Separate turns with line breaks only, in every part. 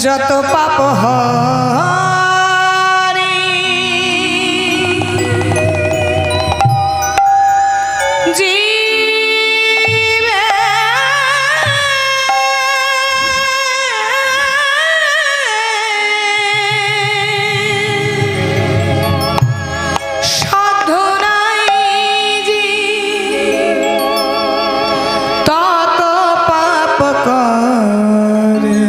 যত পাপ হরি জীবে সাধু নাই যে তত পাপ করে।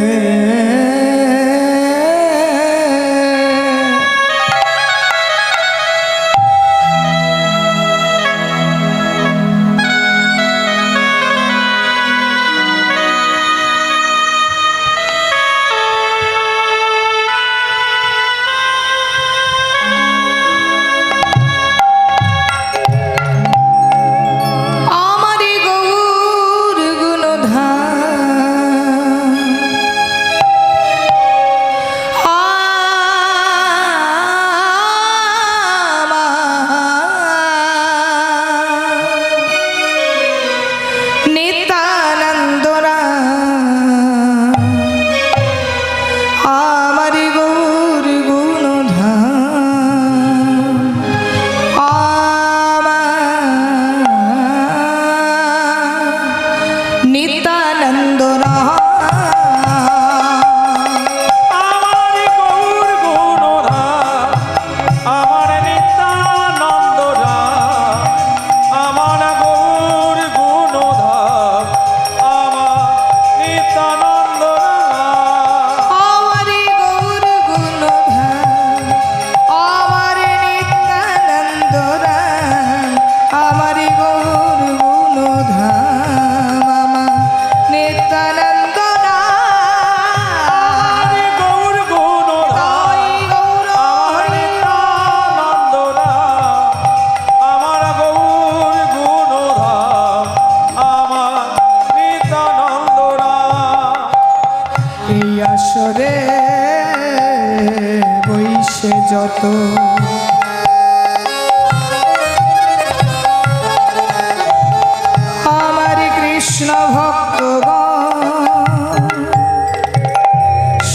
আসরে বইসে যত আমার কৃষ্ণ ভক্তগণ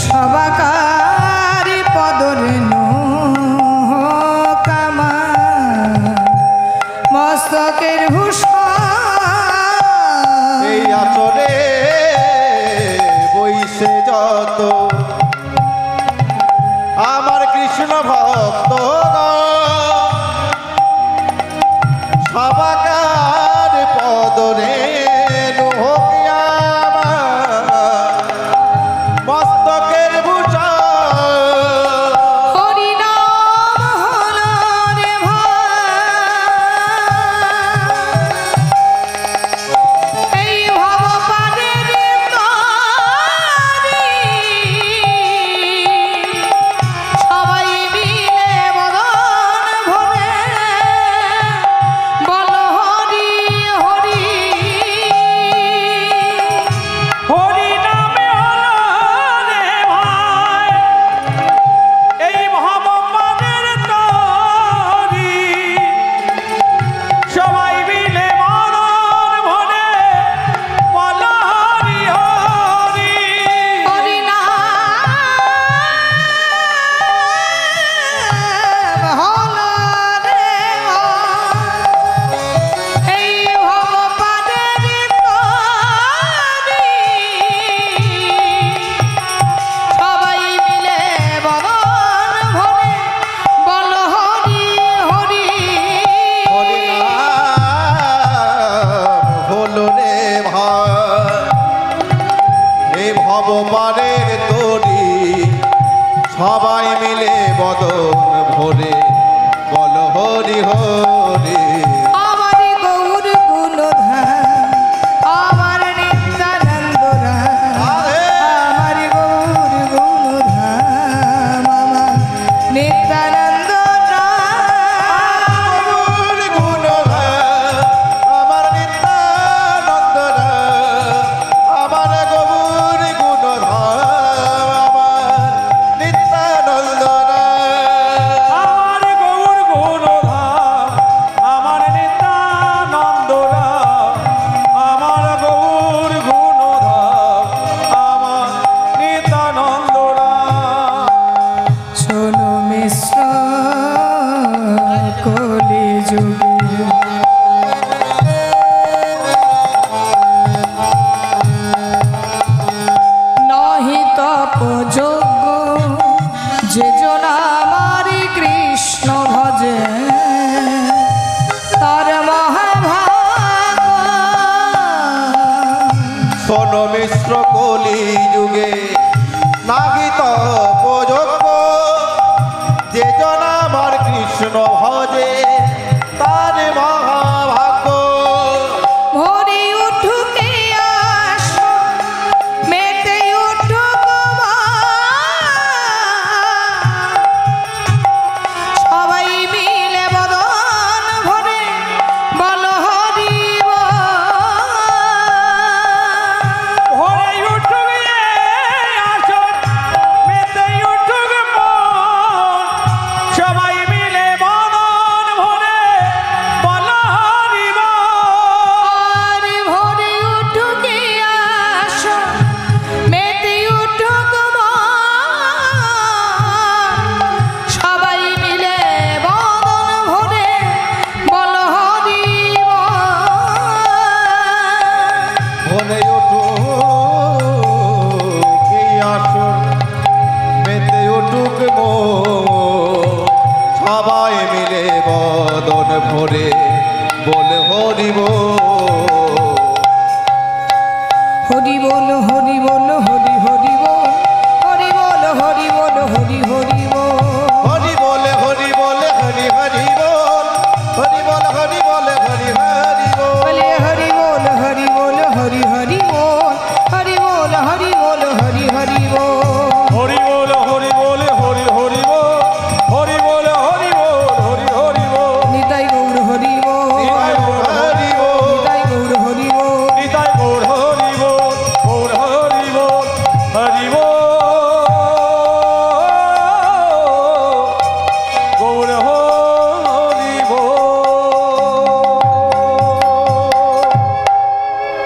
সবাকারি পদরেণু কামা মস্তকের ভূষণ
এই আসরে বইসে যত আমার কৃষ্ণ ভক্ত সবাকার পদরে মস্তকের ভূষণ ভগবানের তরি সবাই মিলে বদন ভরে বল হরি হরি।
আমারি গৌর গুণধাম আমার নিত্যানন্দ রাম আমারি গৌর গুণধাম আমার নিত্যানন্দ
গৌর গুণধাম আমার নিত্যানন্দ রাম আমার গৌর গুণধাম আমার নিত্যানন্দ রাম আমার ভরে বলে হরিব
হরি বল হরি বল হরি হরি বল হরি বল হরি বল হরি হরি বল
হরি বলে হরি বলে হরি হরি বল হরি বল হরি বলে হরি হরি বল
বলে হরি বল হরি বল হরি হরি বল হরি বল হরি বল হরি হরি বল